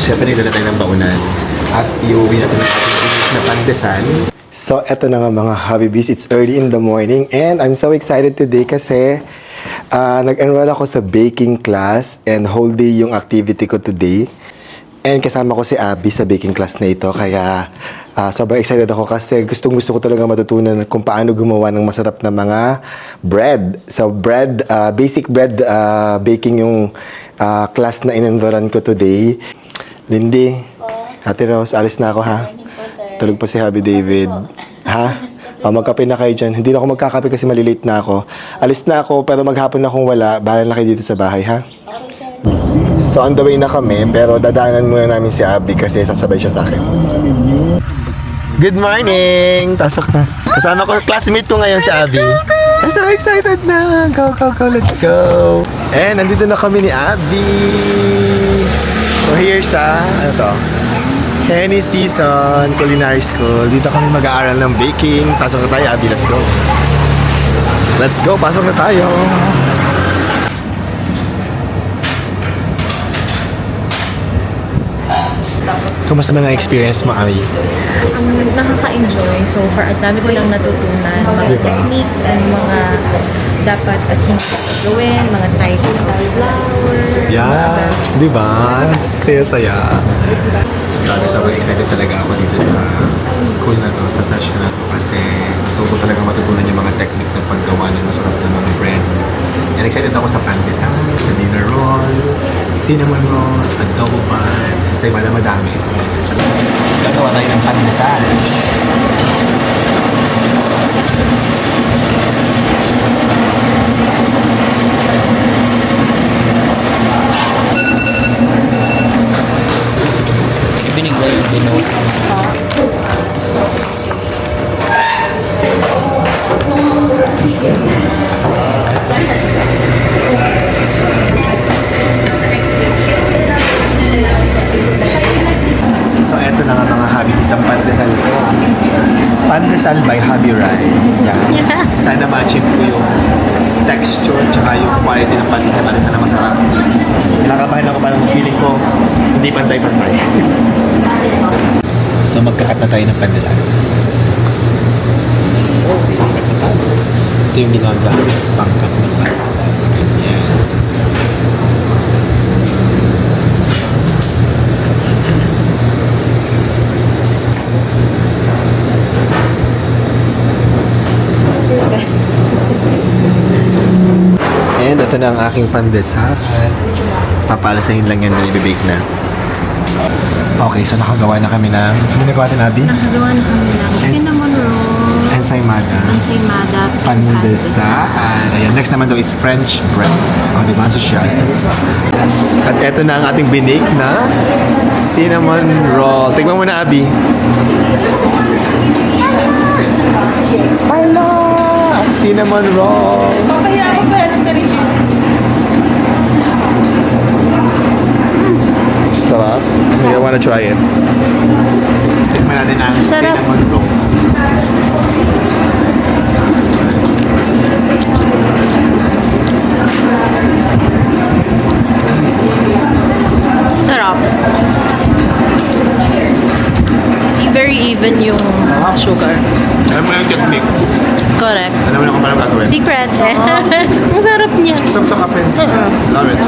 syempre nagdala tayo ng baunan. At iuwi natin ang ating na pandesal. So, eto na nga mga Habibis. It's early in the morning and I'm so excited today kasi nag-enroll ako sa baking class and whole day yung activity ko today. And kasama ko si Abby sa baking class na ito. Kaya sobrang excited ako kasi gustong-gusto ko talaga matutunan kung paano gumawa ng masarap na mga bread. So bread, basic bread baking yung class na in-enrollan ko today. Lindy, Ate Rose, alis na ako ha. Tulog pa si Happy David. Ha? Magkape na kayo dyan. Hindi na ako magkakape kasi malilate na ako. Alis na ako pero maghapon na akong wala. Bahala na kayo dito sa bahay ha. So on the way na kami pero dadaanan muna namin si Abby kasi sasabay siya sa akin. Good morning! Pasok na. Kasama ko, classmate ko ngayon si Abby. I'm so excited na! Go, go, go! Let's go! And nandito na kami ni Abby. So here's ano to? Henny Season Culinary School. Dito kami mag-aaral ng baking. Pasok na tayo, Abby. Let's go! Let's go! Pasok na tayo! Kumusta naman ang experience mo, Abby? Nakaka-enjoy. So far, at dami ko lang natutunan. Mga techniques and mga dapat at hindi gawin. Mga types of flour. Yeah, di ba? Saya-saya. Grabe, sobrang excited talaga ako dito sa school na to, sa session na to. Kasi gusto ko talaga matutunan yung mga technique ng paggawa ng masarap na mga bread. And excited ako sa pandesal, sa dinner roll, cinnamon rolls, adobo pan, kasi wala madami. Gagawa tayo ng pandesal. Binigay yung binos. So eto na nga mga Habi, isang pandesal ko. Pandesal by Habi Rai. Yan. Sana ma-achieve ko yung texture tsaka yung quality ng pandesal para sana masarap. Kinakabahan ako parang feeling ko hindi pantay-pantay. So magkakat na tayo ng pandesal. Pangkat na tayo. Ito yung ginagawa. Pangkat ng pandesal. Ganyan. And ito na ang aking pandesal. Papalasahin lang yan nung bibake na. Okay, so nakagawa na kami ng... Ano nagawa natin, Abby? Nakagawa na kami ng cinnamon roll, Ensaymada. ensaymada, Pandesal. Ayan, next naman daw is French bread. O, di ba? Social. At eto na ang ating binake na cinnamon roll. Tignan mo na, Abby. Hala! Ang cinnamon roll. Kaya ako pala sa sarili. Sarap. I wanna try it. Tikman natin ang Sarap. cinnamon roll. Sarap. Very even yung sugar. Alam mo na yung technique. Correct. Alam mo na kung paano gagawin. Secret. Ang sarap niya. Sarap sa kape. Love it.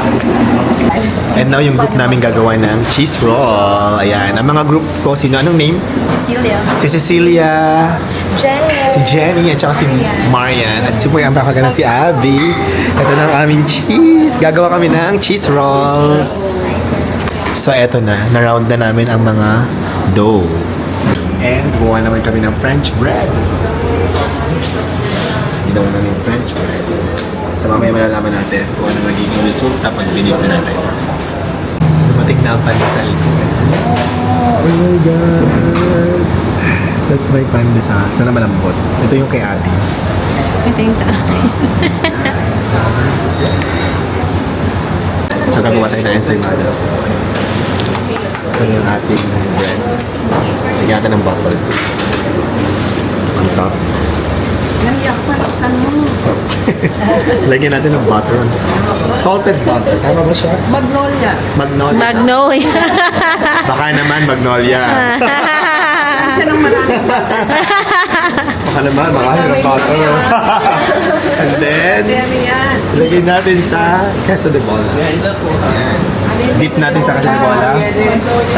And now yung group namin gagawa ng cheese roll. Ayan. Ang mga group ko, sino? Anong name? Cecilia. Si Cecilia. Jenny. Si Jenny at saka si Marian. At super ang pakagana si Abby. Ito na ang aming cheese. Gagawa kami ng cheese rolls. So eto na. Na-round na namin ang mga dough. And gumawa naman kami ng French bread. Ginawa namin French bread. So mamaya malalaman natin kung ano magiging resulta pag binip na natin. Dumating na ang pandesal ko. Oh my God! That's my pandesal. Sana malambot. Ito yung kay Abby. Ito yung sa akin. So gagawa tayo ng ensaymada. Ito yung ating bread. Lagyan natin ng butter. On top. Lagyan natin ng butter. Salted butter. Tama ba siya? Magnolia. Magnolia. Magnolia. Baka naman, Magnolia. Baka naman, marami ng butter. And then, ilagay natin sa queso de bola. Ayan. Dip natin sa queso de bola.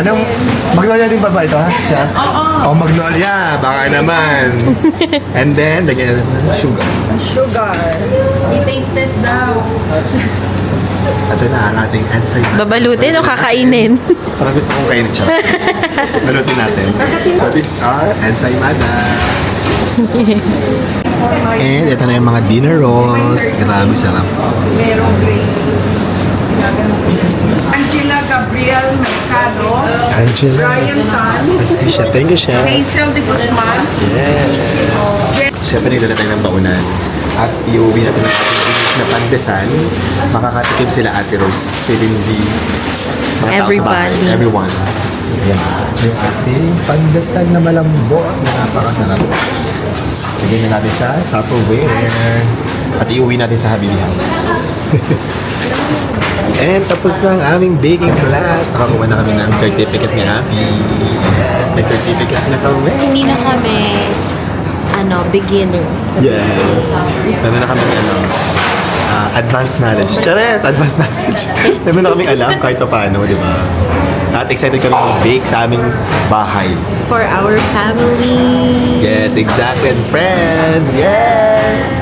Anong, Magnolia din ba ito, ha? Siya? Oo. Oh, Magnolia, baka naman. And then, lagyan natin ng sugar. May taste test daw. Ito na ang ating ensaymada. Babalutin o kakainin? Parang gusto kong kainin siya. Balutin natin. So this is our ensaymada. And ito na yung mga dinner rolls. Grabe sarap. Angela Gabriel Mercado, Angela. Brian Tan, Let's see siya. Thank you siya. Hazel de Guzman, Yeah. Siyempre nagdala tayo ng baunan. At iuwi natin ang ating binig na pandesal. Makakatikim sila Ate Rose, si Lindy, mga tao sa bahay. Everybody. Everyone. Yan. Yung ating pandesal na malambot na napakasarap. Lagyan na natin sa Tupperware. At iuwi natin sa Habibi House. And tapos na ang aming baking class. Nakakuha na kami ng certificate ni Abby. Yes, may certificate na kami. Hindi na kami, beginners. Yes. Meron na kami advanced knowledge. Chares! Advanced knowledge. Meron na kaming alam kahit pa paano, di ba? At excited kami mag-bake sa aming bahay. For our family. Yes, exactly. And friends, yes!